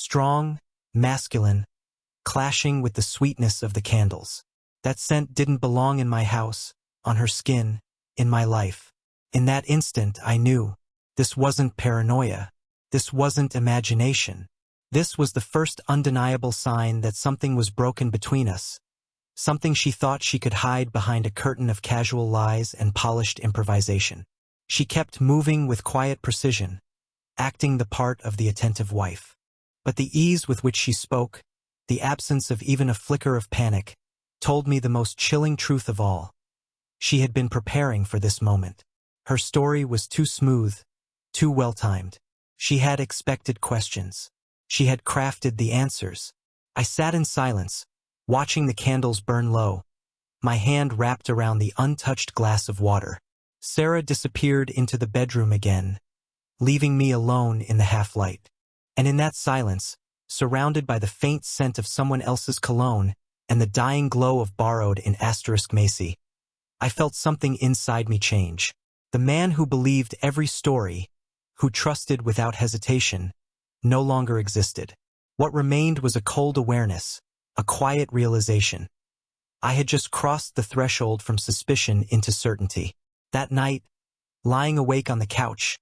strong, masculine, clashing with the sweetness of the candles. That scent didn't belong in my house, on her skin, in my life. In that instant, I knew. This wasn't paranoia. This wasn't imagination. This was the first undeniable sign that something was broken between us. Something she thought she could hide behind a curtain of casual lies and polished improvisation. She kept moving with quiet precision, acting the part of the attentive wife. But the ease with which she spoke, the absence of even a flicker of panic, told me the most chilling truth of all. She had been preparing for this moment. Her story was too smooth, too well-timed. She had expected questions. She had crafted the answers. I sat in silence, watching the candles burn low, my hand wrapped around the untouched glass of water. Sarah disappeared into the bedroom again, leaving me alone in the half-light. And in that silence, surrounded by the faint scent of someone else's cologne and the dying glow of borrowed in *Macy, I felt something inside me change. The man who believed every story, who trusted without hesitation, no longer existed. What remained was a cold awareness, a quiet realization. I had just crossed the threshold from suspicion into certainty. That night, lying awake on the couch,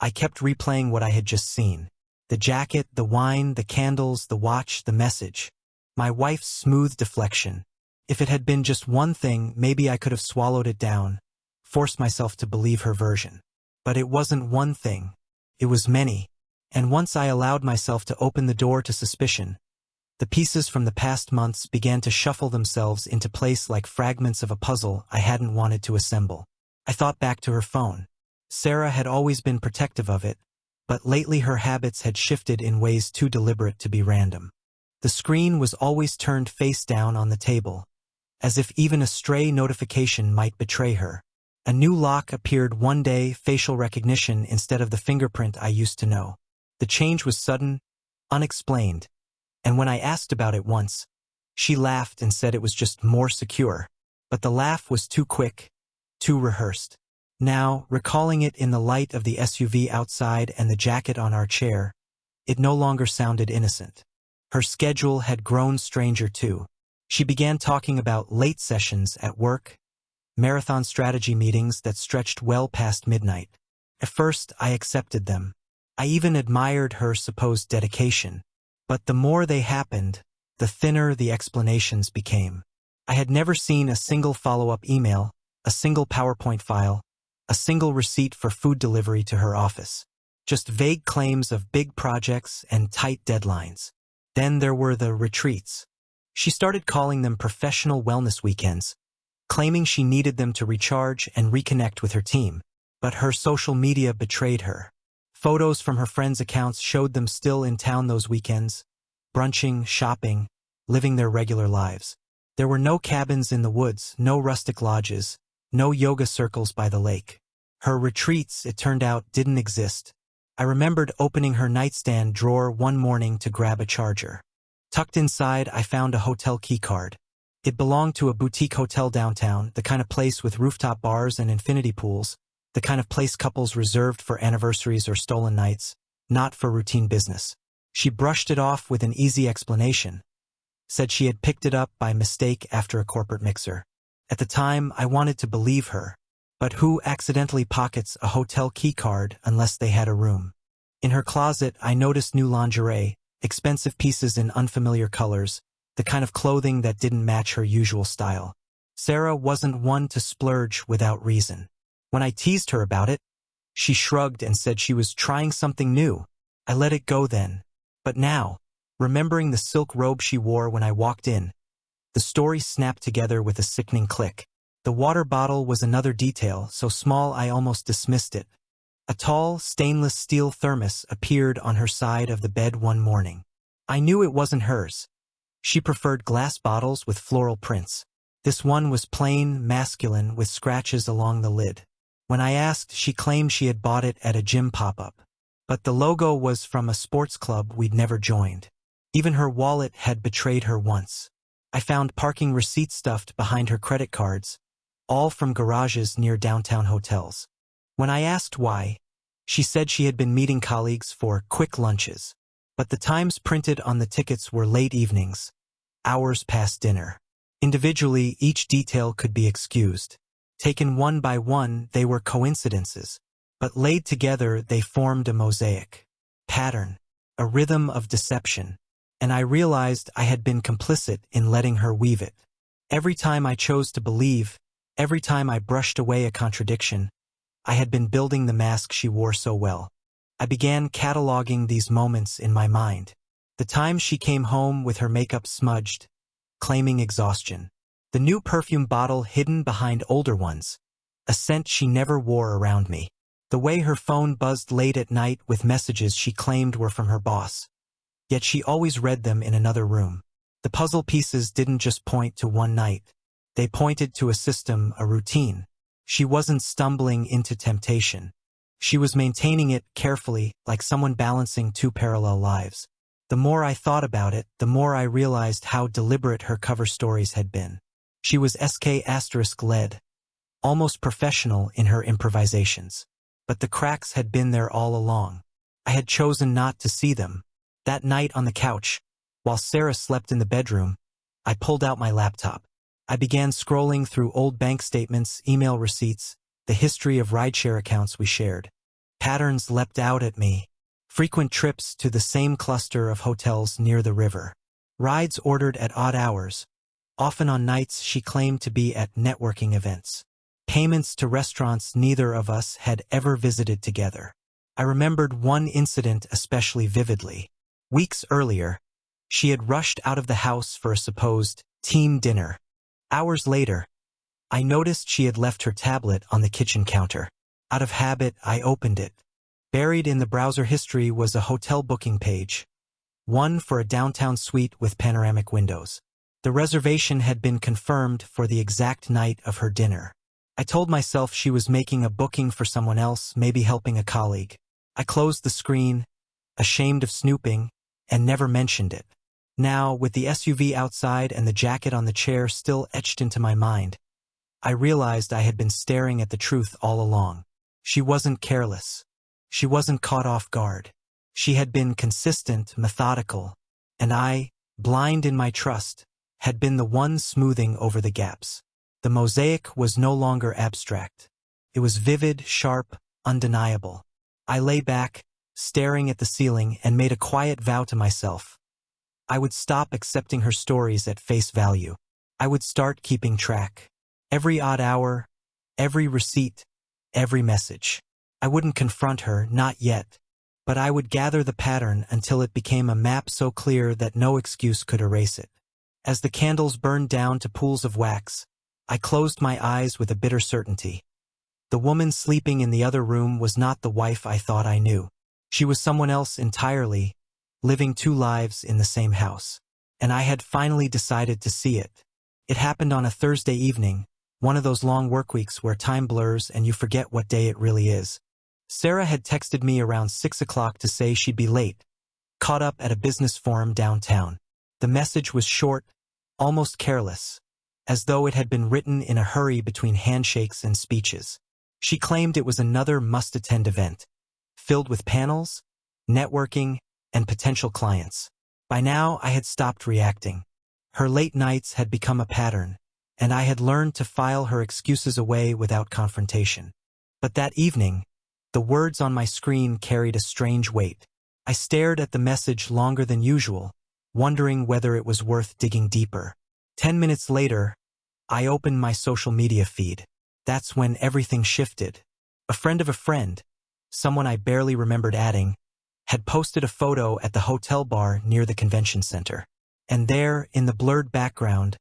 I kept replaying what I had just seen. The jacket, the wine, the candles, the watch, the message. My wife's smooth deflection. If it had been just one thing, maybe I could have swallowed it down, forced myself to believe her version. But it wasn't one thing. It was many. And once I allowed myself to open the door to suspicion, the pieces from the past months began to shuffle themselves into place like fragments of a puzzle I hadn't wanted to assemble. I thought back to her phone. Sarah had always been protective of it, but lately her habits had shifted in ways too deliberate to be random. The screen was always turned face down on the table, as if even a stray notification might betray her. A new lock appeared one day, facial recognition instead of the fingerprint I used to know. The change was sudden, unexplained, and when I asked about it once, she laughed and said it was just more secure. But the laugh was too quick, too rehearsed. Now, recalling it in the light of the SUV outside and the jacket on our chair, it no longer sounded innocent. Her schedule had grown stranger too. She began talking about late sessions at work, marathon strategy meetings that stretched well past midnight. At first, I accepted them. I even admired her supposed dedication. But the more they happened, the thinner the explanations became. I had never seen a single follow-up email, a single PowerPoint file, a single receipt for food delivery to her office. Just vague claims of big projects and tight deadlines. Then there were the retreats. She started calling them professional wellness weekends, claiming she needed them to recharge and reconnect with her team. But her social media betrayed her. Photos from her friends' accounts showed them still in town those weekends, brunching, shopping, living their regular lives. There were no cabins in the woods, no rustic lodges, no yoga circles by the lake. Her retreats, it turned out, didn't exist. I remembered opening her nightstand drawer one morning to grab a charger. Tucked inside, I found a hotel keycard. It belonged to a boutique hotel downtown, the kind of place with rooftop bars and infinity pools, the kind of place couples reserved for anniversaries or stolen nights, not for routine business. She brushed it off with an easy explanation. Said she had picked it up by mistake after a corporate mixer. At the time, I wanted to believe her. But who accidentally pockets a hotel keycard unless they had a room? In her closet, I noticed new lingerie, expensive pieces in unfamiliar colors, the kind of clothing that didn't match her usual style. Sarah wasn't one to splurge without reason. When I teased her about it, she shrugged and said she was trying something new. I let it go then. But now, remembering the silk robe she wore when I walked in, the story snapped together with a sickening click. The water bottle was another detail, so small I almost dismissed it. A tall, stainless steel thermos appeared on her side of the bed one morning. I knew it wasn't hers. She preferred glass bottles with floral prints. This one was plain, masculine, with scratches along the lid. When I asked, she claimed she had bought it at a gym pop-up. But the logo was from a sports club we'd never joined. Even her wallet had betrayed her once. I found parking receipts stuffed behind her credit cards, all from garages near downtown hotels. When I asked why, she said she had been meeting colleagues for quick lunches. but the times printed on the tickets were late evenings, hours past dinner. Individually, each detail could be excused. Taken one by one, they were coincidences, but laid together they formed a mosaic. Pattern. A rhythm of deception. And I realized I had been complicit in letting her weave it. Every time I chose to believe, every time I brushed away a contradiction, I had been building the mask she wore so well. I began cataloging these moments in my mind. The times she came home with her makeup smudged, claiming exhaustion. The new perfume bottle hidden behind older ones, a scent she never wore around me. The way her phone buzzed late at night with messages she claimed were from her boss. Yet she always read them in another room. The puzzle pieces didn't just point to one night. They pointed to a system, a routine. She wasn't stumbling into temptation. She was maintaining it carefully, like someone balancing two parallel lives. The more I thought about it, the more I realized how deliberate her cover stories had been. She was SK*led, almost professional in her improvisations. But the cracks had been there all along. I had chosen not to see them. That night on the couch, while Sarah slept in the bedroom, I pulled out my laptop. I began scrolling through old bank statements, email receipts, the history of rideshare accounts we shared. Patterns leapt out at me. Frequent trips to the same cluster of hotels near the river. Rides ordered at odd hours, often on nights she claimed to be at networking events. Payments to restaurants neither of us had ever visited together. I remembered one incident especially vividly. Weeks earlier, she had rushed out of the house for a supposed team dinner. Hours later, I noticed she had left her tablet on the kitchen counter. Out of habit, I opened it. Buried in the browser history was a hotel booking page, one for a downtown suite with panoramic windows. The reservation had been confirmed for the exact night of her dinner. I told myself she was making a booking for someone else, maybe helping a colleague. I closed the screen, ashamed of snooping, and never mentioned it. Now, with the SUV outside and the jacket on the chair still etched into my mind, I realized I had been staring at the truth all along. She wasn't careless. She wasn't caught off guard. She had been consistent, methodical, and I, blind in my trust, had been the one smoothing over the gaps. The mosaic was no longer abstract. It was vivid, sharp, undeniable. I lay back, staring at the ceiling, and made a quiet vow to myself. I would stop accepting her stories at face value. I would start keeping track. Every odd hour, every receipt, every message. I wouldn't confront her, not yet, but I would gather the pattern until it became a map so clear that no excuse could erase it. As the candles burned down to pools of wax, I closed my eyes with a bitter certainty. The woman sleeping in the other room was not the wife I thought I knew. She was someone else entirely, living two lives in the same house. And I had finally decided to see it. It happened on a Thursday evening, one of those long work weeks where time blurs and you forget what day it really is. Sarah had texted me around 6 o'clock to say she'd be late, caught up at a business forum downtown. The message was short, almost careless, as though it had been written in a hurry between handshakes and speeches. She claimed it was another must-attend event, filled with panels, networking, and potential clients. By now, I had stopped reacting. Her late nights had become a pattern, and I had learned to file her excuses away without confrontation. But that evening, the words on my screen carried a strange weight. I stared at the message longer than usual, wondering whether it was worth digging deeper. 10 minutes later, I opened my social media feed. That's when everything shifted. A friend of a friend, someone I barely remembered adding, had posted a photo at the hotel bar near the convention center. And there, in the blurred background,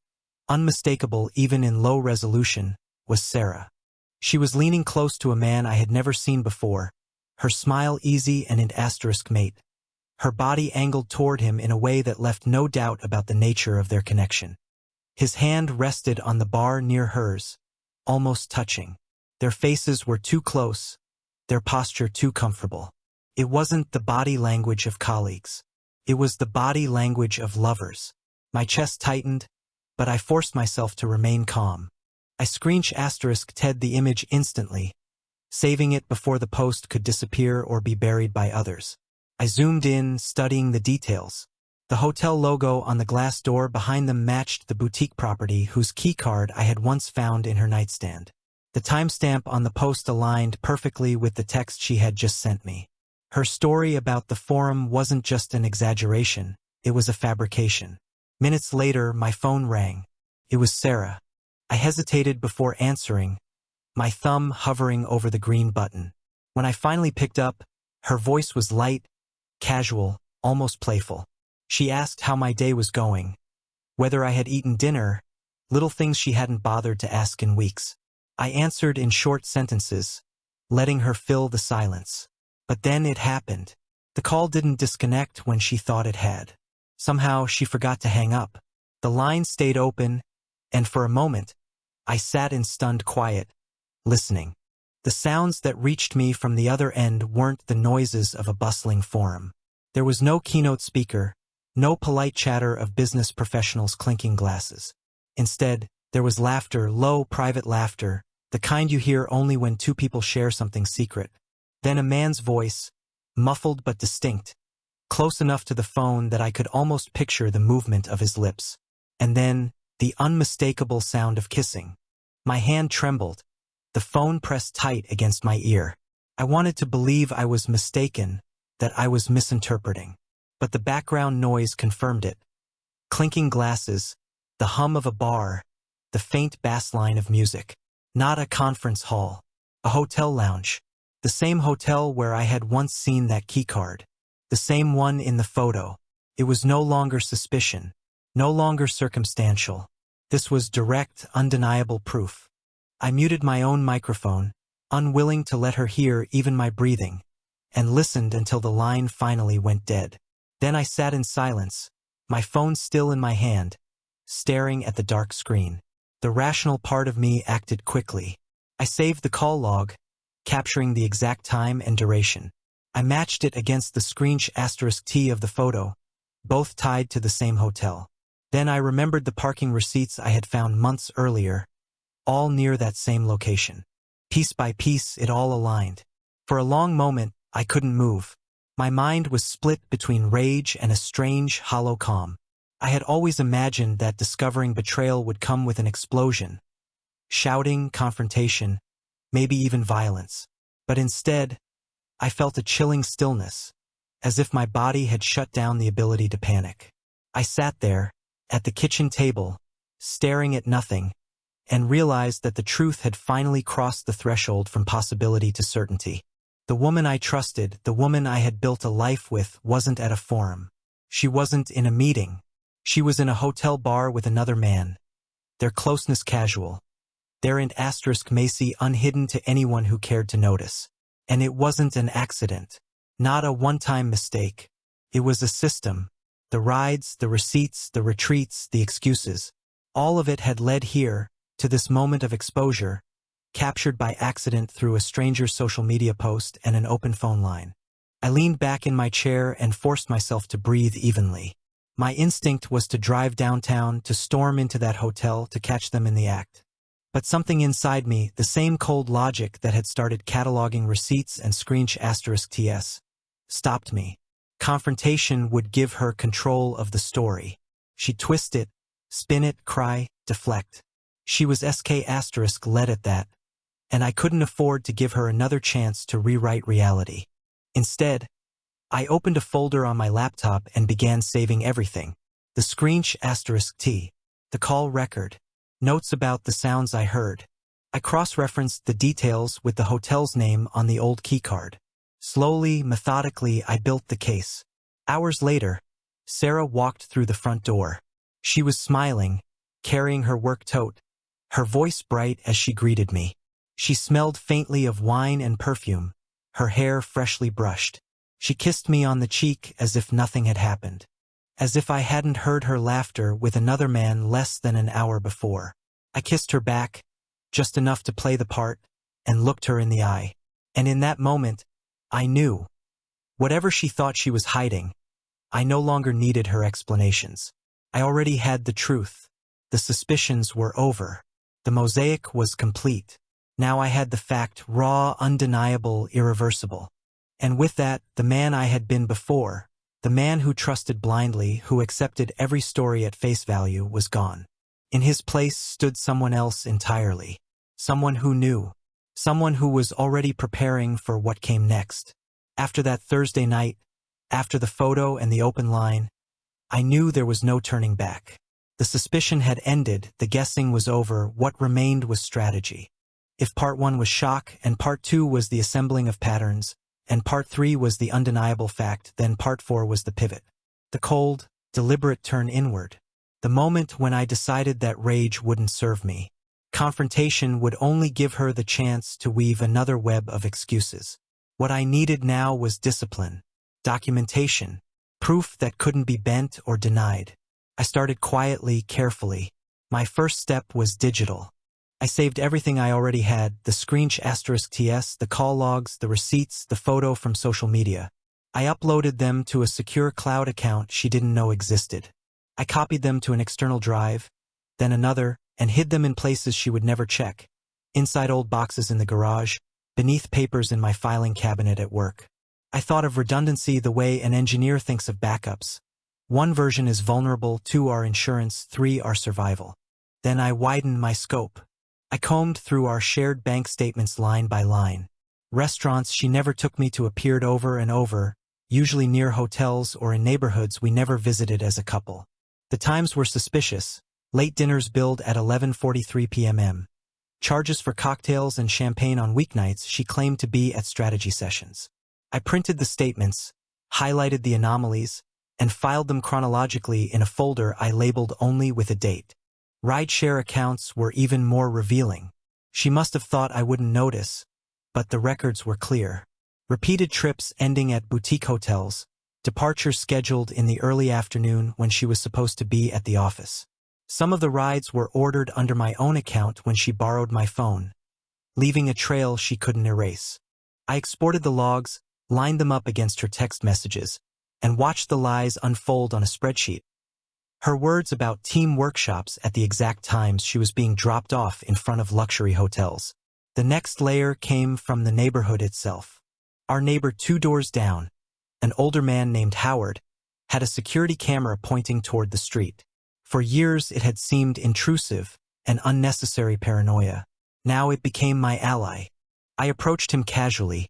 unmistakable even in low resolution, was Sarah. She was leaning close to a man I had never seen before, her smile easy and an asterisk mate. Her body angled toward him in a way that left no doubt about the nature of their connection. His hand rested on the bar near hers, almost touching. Their faces were too close, their posture too comfortable. It wasn't the body language of colleagues. It was the body language of lovers. My chest tightened, but I forced myself to remain calm. I ***ed the image instantly, saving it before the post could disappear or be buried by others. I zoomed in, studying the details. The hotel logo on the glass door behind them matched the boutique property whose keycard I had once found in her nightstand. The timestamp on the post aligned perfectly with the text she had just sent me. Her story about the forum wasn't just an exaggeration, it was a fabrication. Minutes later, my phone rang. It was Sarah. I hesitated before answering, my thumb hovering over the green button. When I finally picked up, her voice was light, casual, almost playful. She asked how my day was going, whether I had eaten dinner, little things she hadn't bothered to ask in weeks. I answered in short sentences, letting her fill the silence. But then it happened. The call didn't disconnect when she thought it had. Somehow she forgot to hang up. The line stayed open, and for a moment, I sat in stunned quiet, listening. The sounds that reached me from the other end weren't the noises of a bustling forum. There was no keynote speaker, no polite chatter of business professionals clinking glasses. Instead, there was laughter, low, private laughter, the kind you hear only when two people share something secret. Then a man's voice, muffled but distinct, close enough to the phone that I could almost picture the movement of his lips. And then, the unmistakable sound of kissing. My hand trembled, the phone pressed tight against my ear. I wanted to believe I was mistaken, that I was misinterpreting. But the background noise confirmed it. Clinking glasses, the hum of a bar, the faint bass line of music. Not a conference hall. A hotel lounge. The same hotel where I had once seen that keycard. The same one in the photo. It was no longer suspicion. No longer circumstantial. This was direct, undeniable proof. I muted my own microphone, unwilling to let her hear even my breathing, and listened until the line finally went dead. Then I sat in silence, my phone still in my hand, staring at the dark screen. The rational part of me acted quickly. I saved the call log, capturing the exact time and duration. I matched it against the **T of the photo, both tied to the same hotel. Then I remembered the parking receipts I had found months earlier, all near that same location. Piece by piece, it all aligned. For a long moment, I couldn't move. My mind was split between rage and a strange, hollow calm. I had always imagined that discovering betrayal would come with an explosion. Shouting, confrontation, maybe even violence. But instead, I felt a chilling stillness, as if my body had shut down the ability to panic. I sat there, at the kitchen table, staring at nothing, and realized that the truth had finally crossed the threshold from possibility to certainty. The woman I trusted, the woman I had built a life with, wasn't at a forum. She wasn't in a meeting. She was in a hotel bar with another man. Their closeness casual. Their *Macy unhidden to anyone who cared to notice. And it wasn't an accident. Not a one-time mistake. It was a system. The rides, the receipts, the retreats, the excuses. All of it had led here, to this moment of exposure, captured by accident through a stranger's social media post and an open phone line. I leaned back in my chair and forced myself to breathe evenly. My instinct was to drive downtown, to storm into that hotel, to catch them in the act. But something inside me, the same cold logic that had started cataloging receipts and *TS, stopped me. Confrontation would give her control of the story. She'd twist it, spin it, cry, deflect. She was led at that, and I couldn't afford to give her another chance to rewrite reality. Instead, I opened a folder on my laptop and began saving everything. The *T, the call record, notes about the sounds I heard. I cross-referenced the details with the hotel's name on the old keycard. Slowly, methodically, I built the case. Hours later, Sarah walked through the front door. She was smiling, carrying her work tote, her voice bright as she greeted me. She smelled faintly of wine and perfume, her hair freshly brushed. She kissed me on the cheek as if nothing had happened, as if I hadn't heard her laughter with another man less than an hour before. I kissed her back, just enough to play the part, and looked her in the eye. And in that moment, I knew. Whatever she thought she was hiding, I no longer needed her explanations. I already had the truth. The suspicions were over. The mosaic was complete. Now I had the fact, raw, undeniable, irreversible. And with that, the man I had been before, the man who trusted blindly, who accepted every story at face value, was gone. In his place stood someone else entirely. Someone who knew. Someone who was already preparing for what came next. After that Thursday night, after the photo and the open line, I knew there was no turning back. The suspicion had ended, the guessing was over, what remained was strategy. If part 1 was shock, and part 2 was the assembling of patterns, and part 3 was the undeniable fact, then part 4 was the pivot. The cold, deliberate turn inward. The moment when I decided that rage wouldn't serve me. Confrontation would only give her the chance to weave another web of excuses. What I needed now was discipline, documentation, proof that couldn't be bent or denied. I started quietly, carefully. My first step was digital. I saved everything I already had, the **TS, the call logs, the receipts, the photo from social media. I uploaded them to a secure cloud account she didn't know existed. I copied them to an external drive, then another, and hid them in places she would never check. Inside old boxes in the garage, beneath papers in my filing cabinet at work. I thought of redundancy the way an engineer thinks of backups. 1 version is vulnerable, 2 are insurance, 3 are survival. Then I widened my scope. I combed through our shared bank statements line by line. Restaurants she never took me to appeared over and over, usually near hotels or in neighborhoods we never visited as a couple. The times were suspicious. Late dinners billed at 11:43 p.m. Charges for cocktails and champagne on weeknights she claimed to be at strategy sessions. I printed the statements, highlighted the anomalies, and filed them chronologically in a folder I labeled only with a date. Rideshare accounts were even more revealing. She must have thought I wouldn't notice, but the records were clear. Repeated trips ending at boutique hotels, departures scheduled in the early afternoon when she was supposed to be at the office. Some of the rides were ordered under my own account when she borrowed my phone, leaving a trail she couldn't erase. I exported the logs, lined them up against her text messages, and watched the lies unfold on a spreadsheet. Her words about team workshops at the exact times she was being dropped off in front of luxury hotels. The next layer came from the neighborhood itself. Our neighbor 2 doors down, an older man named Howard, had a security camera pointing toward the street. For years it had seemed intrusive and unnecessary paranoia. Now it became my ally. I approached him casually,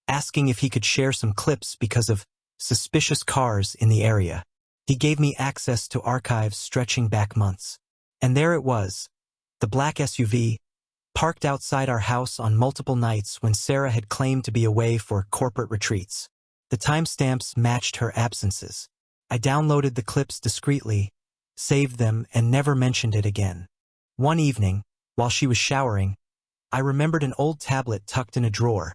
asking if he could share some clips because of suspicious cars in the area. He gave me access to archives stretching back months. And there it was, the black SUV, parked outside our house on multiple nights when Sarah had claimed to be away for corporate retreats. The timestamps matched her absences. I downloaded the clips discreetly, saved them, and never mentioned it again. One evening, while she was showering, I remembered an old tablet tucked in a drawer,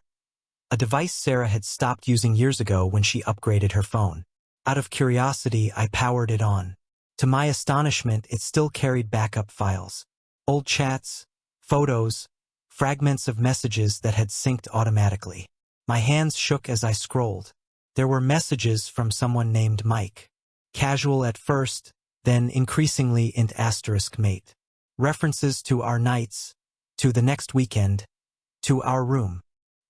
a device Sarah had stopped using years ago when she upgraded her phone. Out of curiosity, I powered it on. To my astonishment, it still carried backup files. Old chats, photos, fragments of messages that had synced automatically. My hands shook as I scrolled. There were messages from someone named Mike. Casual at first, then increasingly int asterisk mate. References to our nights, to the next weekend, to our room.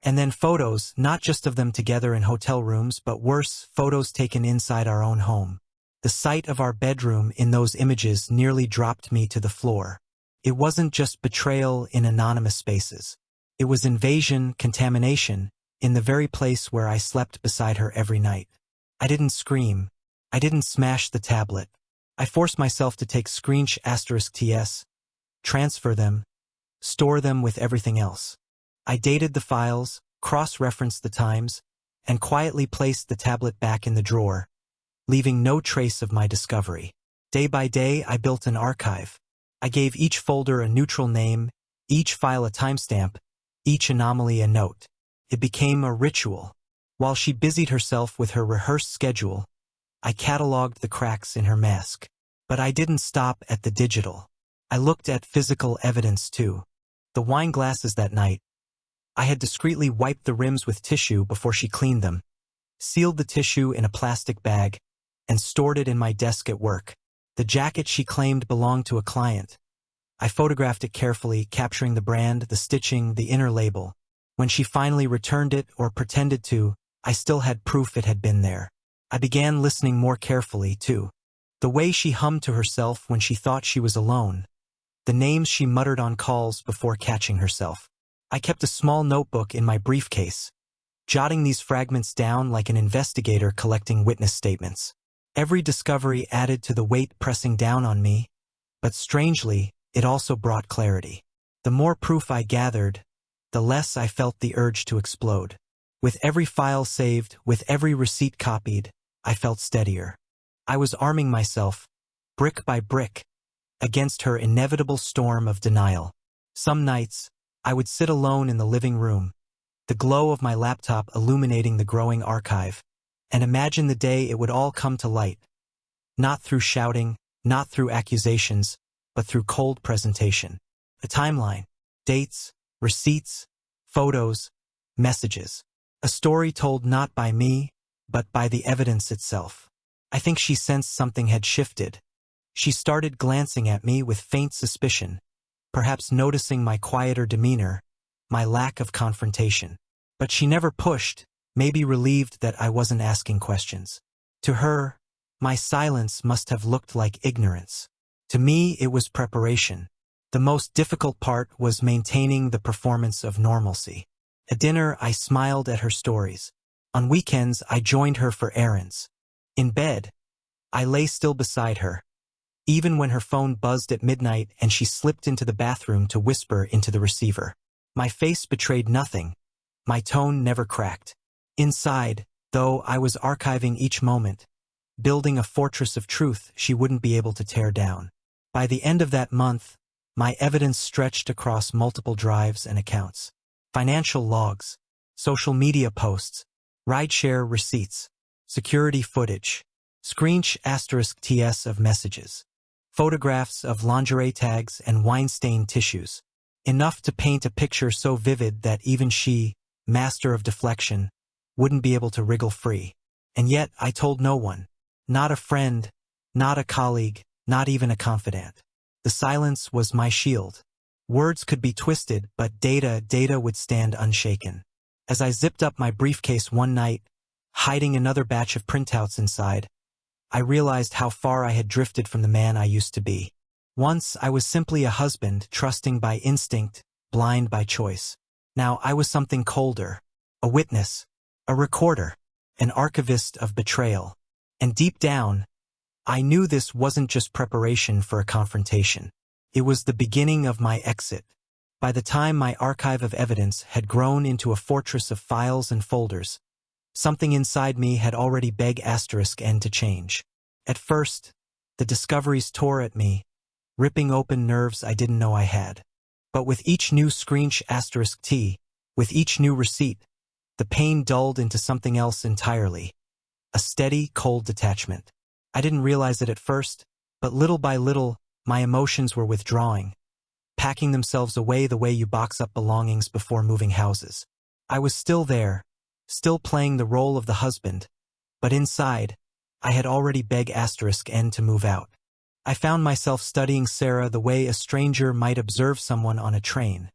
And then photos, not just of them together in hotel rooms, but worse, photos taken inside our own home. The sight of our bedroom in those images nearly dropped me to the floor. It wasn't just betrayal in anonymous spaces. It was invasion, contamination, in the very place where I slept beside her every night. I didn't scream. I didn't smash the tablet. I forced myself to take **TS, transfer them, store them with everything else. I dated the files, cross-referenced the times, and quietly placed the tablet back in the drawer, leaving no trace of my discovery. Day by day, I built an archive. I gave each folder a neutral name, each file a timestamp, each anomaly a note. It became a ritual. While she busied herself with her rehearsed schedule, I cataloged the cracks in her mask. But I didn't stop at the digital. I looked at physical evidence too. The wine glasses that night. I had discreetly wiped the rims with tissue before she cleaned them, sealed the tissue in a plastic bag, and stored it in my desk at work. The jacket she claimed belonged to a client. I photographed it carefully, capturing the brand, the stitching, the inner label. When she finally returned it or pretended to, I still had proof it had been there. I began listening more carefully, too. The way she hummed to herself when she thought she was alone. The names she muttered on calls before catching herself. I kept a small notebook in my briefcase, jotting these fragments down like an investigator collecting witness statements. Every discovery added to the weight pressing down on me, but strangely, it also brought clarity. The more proof I gathered, the less I felt the urge to explode. With every file saved, with every receipt copied, I felt steadier. I was arming myself, brick by brick, against her inevitable storm of denial. Some nights, I would sit alone in the living room, the glow of my laptop illuminating the growing archive, and imagine the day it would all come to light. Not through shouting, not through accusations, but through cold presentation. A timeline, dates, receipts, photos, messages. A story told not by me, but by the evidence itself. I think she sensed something had shifted. She started glancing at me with faint suspicion, perhaps noticing my quieter demeanor, my lack of confrontation. But she never pushed, maybe relieved that I wasn't asking questions. To her, my silence must have looked like ignorance. To me, it was preparation. The most difficult part was maintaining the performance of normalcy. At dinner, I smiled at her stories. On weekends, I joined her for errands. In bed, I lay still beside her, even when her phone buzzed at midnight and she slipped into the bathroom to whisper into the receiver. My face betrayed nothing. My tone never cracked. Inside, though, I was archiving each moment, building a fortress of truth she wouldn't be able to tear down. By the end of that month, my evidence stretched across multiple drives and accounts. Financial logs, social media posts, rideshare receipts, security footage, *TS of messages, photographs of lingerie tags and wine-stained tissues. Enough to paint a picture so vivid that even she, master of deflection, wouldn't be able to wriggle free. And yet I told no one. Not a friend, not a colleague, not even a confidant. The silence was my shield. Words could be twisted, but data would stand unshaken. As I zipped up my briefcase one night, hiding another batch of printouts inside, I realized how far I had drifted from the man I used to be. Once I was simply a husband, trusting by instinct, blind by choice. Now I was something colder, a witness, a recorder, an archivist of betrayal. And deep down, I knew this wasn't just preparation for a confrontation. It was the beginning of my exit. By the time my archive of evidence had grown into a fortress of files and folders, something inside me had already begged *N to change. At first, the discoveries tore at me, ripping open nerves I didn't know I had. But with each new *T, with each new receipt, the pain dulled into something else entirely. A steady, cold detachment. I didn't realize it at first, but little by little, my emotions were withdrawing, packing themselves away the way you box up belongings before moving houses. I was still there, still playing the role of the husband, but inside, I had already begged *N to move out. I found myself studying Sarah the way a stranger might observe someone on a train,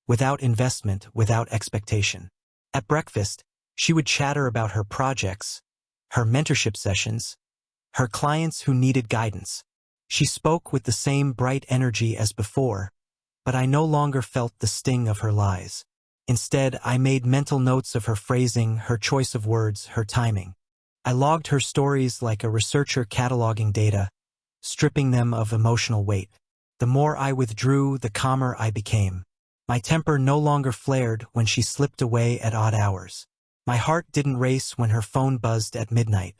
without investment, without expectation. At breakfast, she would chatter about her projects, her mentorship sessions, her clients who needed guidance. She spoke with the same bright energy as before, but I no longer felt the sting of her lies. Instead, I made mental notes of her phrasing, her choice of words, her timing. I logged her stories like a researcher cataloging data, stripping them of emotional weight. The more I withdrew, the calmer I became. My temper no longer flared when she slipped away at odd hours. My heart didn't race when her phone buzzed at midnight.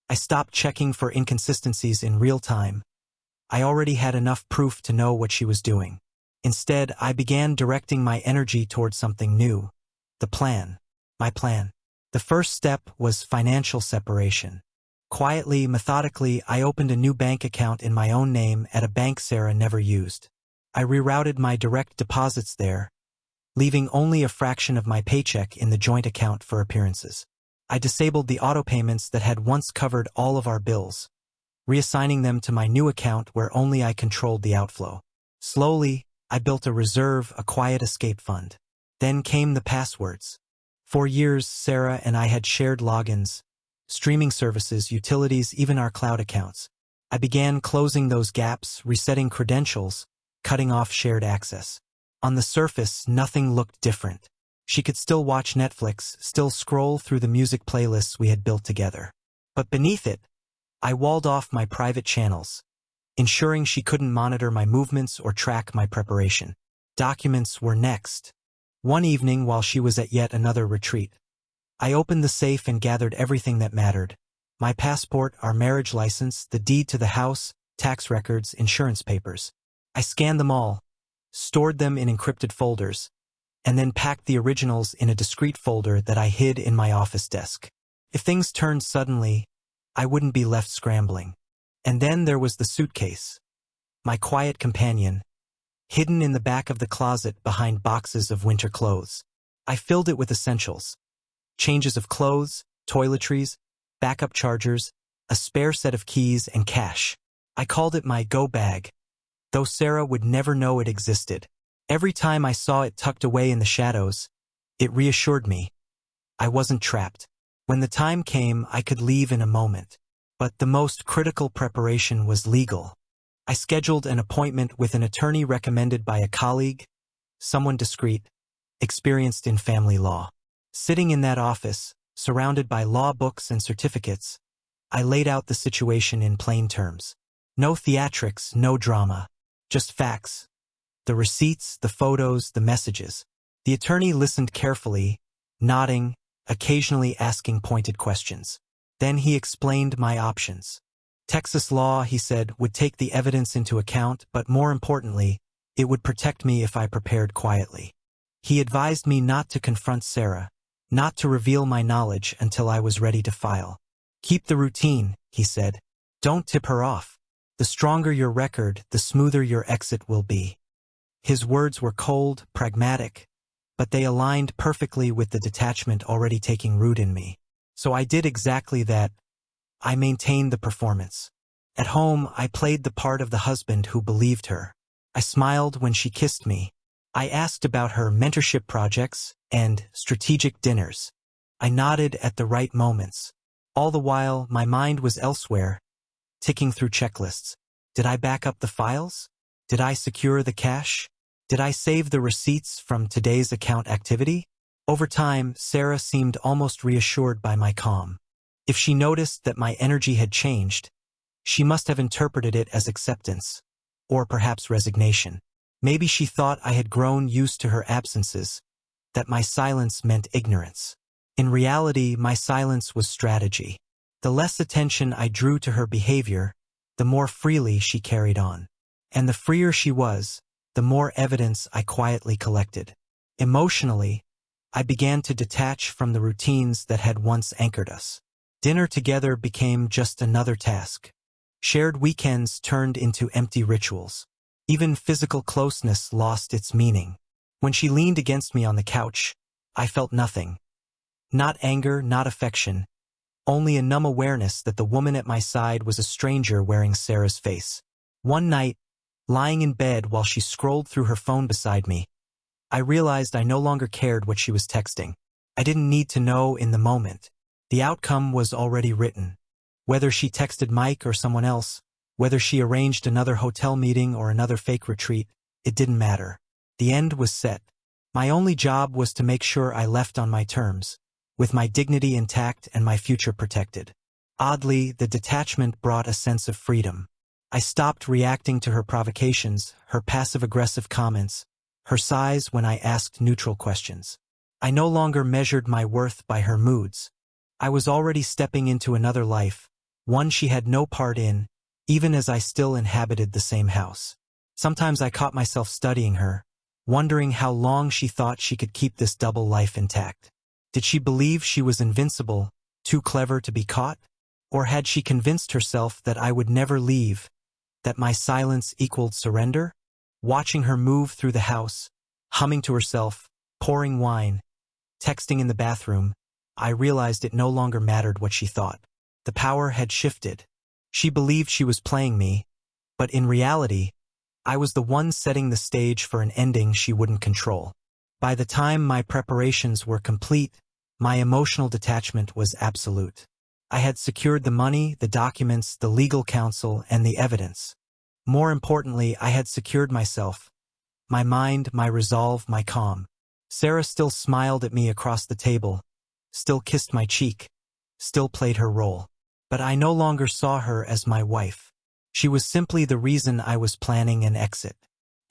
I stopped checking for inconsistencies in real time. I already had enough proof to know what she was doing. Instead, I began directing my energy toward something new. The plan. My plan. The first step was financial separation. Quietly, methodically, I opened a new bank account in my own name at a bank Sarah never used. I rerouted my direct deposits there, leaving only a fraction of my paycheck in the joint account for appearances. I disabled the auto payments that had once covered all of our bills, reassigning them to my new account where only I controlled the outflow. Slowly, I built a reserve, a quiet escape fund. Then came the passwords. For years, Sarah and I had shared logins, streaming services, utilities, even our cloud accounts. I began closing those gaps, resetting credentials, cutting off shared access. On the surface, nothing looked different. She could still watch Netflix, still scroll through the music playlists we had built together. But beneath it, I walled off my private channels, ensuring she couldn't monitor my movements or track my preparation. Documents were next. One evening, while she was at yet another retreat, I opened the safe and gathered everything that mattered. My passport, our marriage license, the deed to the house, tax records, insurance papers. I scanned them all, stored them in encrypted folders, and then packed the originals in a discreet folder that I hid in my office desk. If things turned suddenly, I wouldn't be left scrambling. And then there was the suitcase, my quiet companion, hidden in the back of the closet behind boxes of winter clothes. I filled it with essentials: changes of clothes, toiletries, backup chargers, a spare set of keys, and cash. I called it my go bag, though Sarah would never know it existed. Every time I saw it tucked away in the shadows, it reassured me. I wasn't trapped. When the time came, I could leave in a moment. But the most critical preparation was legal. I scheduled an appointment with an attorney recommended by a colleague, someone discreet, experienced in family law. Sitting in that office, surrounded by law books and certificates, I laid out the situation in plain terms. No theatrics, no drama, just facts. The receipts, the photos, the messages. The attorney listened carefully, nodding, occasionally asking pointed questions. Then he explained my options. Texas law, he said, would take the evidence into account, but more importantly, it would protect me if I prepared quietly. He advised me not to confront Sarah, not to reveal my knowledge until I was ready to file. Keep the routine, he said. Don't tip her off. The stronger your record, the smoother your exit will be. His words were cold, pragmatic, but they aligned perfectly with the detachment already taking root in me. So I did exactly that. I maintained the performance. At home, I played the part of the husband who believed her. I smiled when she kissed me. I asked about her mentorship projects and strategic dinners. I nodded at the right moments. All the while, my mind was elsewhere, ticking through checklists. Did I back up the files? Did I secure the cash? Did I save the receipts from today's account activity? Over time, Sarah seemed almost reassured by my calm. If she noticed that my energy had changed, she must have interpreted it as acceptance, or perhaps resignation. Maybe she thought I had grown used to her absences, that my silence meant ignorance. In reality, my silence was strategy. The less attention I drew to her behavior, the more freely she carried on. And the freer she was, the more evidence I quietly collected. Emotionally, I began to detach from the routines that had once anchored us. Dinner together became just another task. Shared weekends turned into empty rituals. Even physical closeness lost its meaning. When she leaned against me on the couch, I felt nothing. Not anger, not affection, only a numb awareness that the woman at my side was a stranger wearing Sarah's face. One night, lying in bed while she scrolled through her phone beside me, I realized I no longer cared what she was texting. I didn't need to know in the moment. The outcome was already written. Whether she texted Mike or someone else, whether she arranged another hotel meeting or another fake retreat, it didn't matter. The end was set. My only job was to make sure I left on my terms, with my dignity intact and my future protected. Oddly, the detachment brought a sense of freedom. I stopped reacting to her provocations, her passive-aggressive comments, her sighs when I asked neutral questions. I no longer measured my worth by her moods. I was already stepping into another life, one she had no part in, even as I still inhabited the same house. Sometimes I caught myself studying her, wondering how long she thought she could keep this double life intact. Did she believe she was invincible, too clever to be caught? Or had she convinced herself that I would never leave, that my silence equaled surrender? Watching her move through the house, humming to herself, pouring wine, texting in the bathroom, I realized it no longer mattered what she thought. The power had shifted. She believed she was playing me, but in reality, I was the one setting the stage for an ending she wouldn't control. By the time my preparations were complete, My emotional detachment was absolute. I had secured the money, the documents, the legal counsel, and the evidence. More importantly, I had secured myself, my mind, my resolve, my calm. Sarah still smiled at me across the table, still kissed my cheek, still played her role. But I no longer saw her as my wife. She was simply the reason I was planning an exit.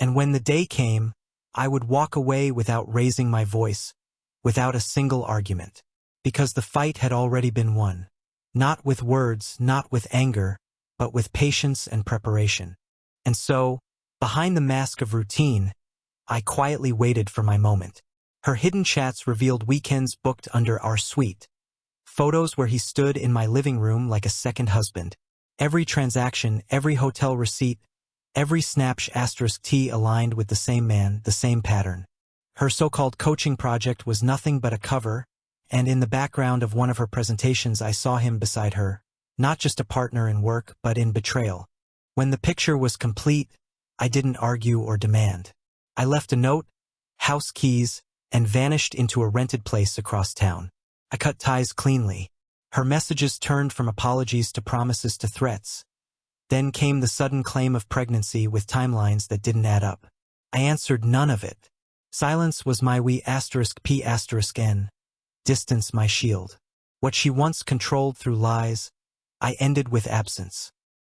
And when the day came, I would walk away without raising my voice, without a single argument. Because the fight had already been won. Not with words, not with anger, but with patience and preparation. And so, behind the mask of routine, I quietly waited for my moment. Her hidden chats revealed weekends booked under our suite. Photos where he stood in my living room like a second husband. Every transaction, every hotel receipt, every **T aligned with the same man, the same pattern. Her so-called coaching project was nothing but a cover, and in the background of one of her presentations I saw him beside her, not just a partner in work but in betrayal. When the picture was complete, I didn't argue or demand. I left a note, house keys, and vanished into a rented place across town. I cut ties cleanly. Her messages turned from apologies to promises to threats. Then came the sudden claim of pregnancy with timelines that didn't add up. I answered none of it. Silence was my **P***N. Distance my shield. What she once controlled through lies, I ended with absence.